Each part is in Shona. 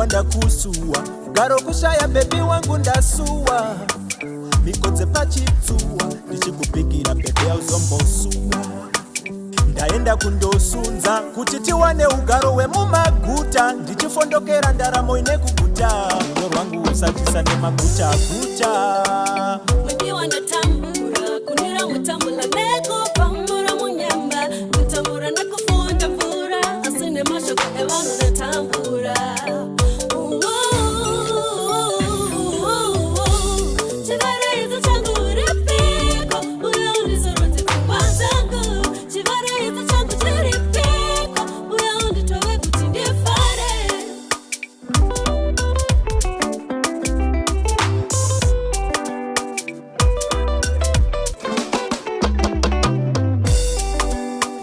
Ndakusuwa garo kushaya baby wangu ndasuwa mikodze pachitsuwa ndichikupikira baby yauzombosuwa ndaenda kundosunza kuti tiwane ugaro wemumaguta ndichifondokera ndaramo ine kuguta rudo rwangu usatisa nemaguta guta mwekiwa ndatambura kunira mutambula nekupamura munyamba kutambura nekufunda mvura asine mashoko evanu ndatambura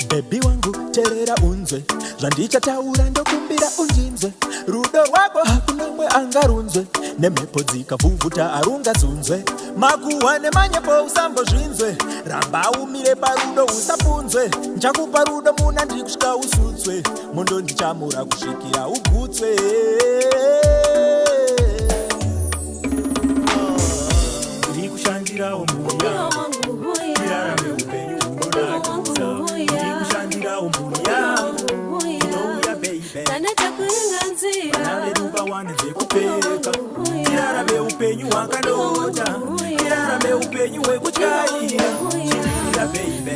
Baby wangu terera unzwe zvandichataura ndokumbira unjinzwe rudo rwako hakunomwe angarunzwe nemhepo dzikavhuvhuta arungazunzwe makuhwa nemanyepo usambozvinzwe ramba umire parudo usapunzwe nchakupa rudo muna ndiri kusvika usutswe mondo ndichamura kusvikira ugutswe ndiri kushandirawo muya irarame upenyu irarame upenyu hwakanota irarame upenyu hwekutyaira chirira baby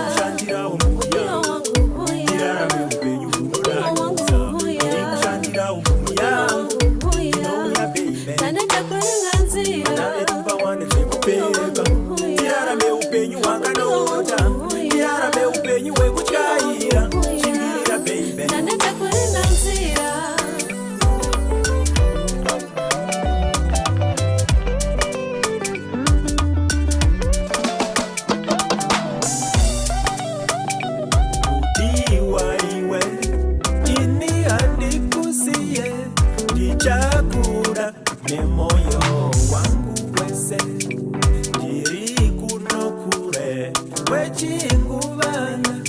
kushandirawo muya irarame upenyu kushandirawo muya inouya baby naveruva wane zvekupeka irarame upenyu hwakanota irarame upenyu hwekutyaira chirira baby ndichakura nemoyo wangu wese ndiri kunokure kwechinguvana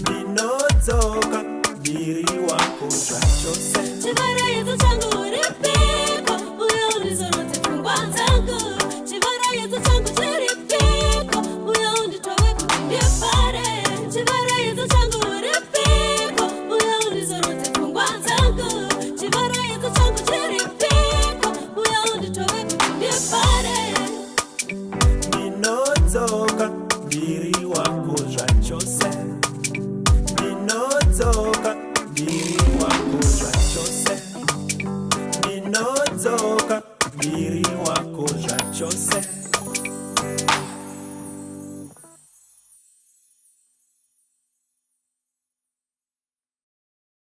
ndinodzoka ndiri wako zvachose chivarayedzo changu uripiko uyo undizorotse pfungwa dzangu chivarayedzo changu chiripiko uyo unditove kuti ndifare chivarayedzo changu uripiko uyo undizorotse pfungwa dzangu chivarayedzo changu chiripiko uyo unditove kuti ndifare ndinodzoka ndiri wako zvachose ndinodzoka ndiri wako zvachose ndinodzoka ndiri wako zvachose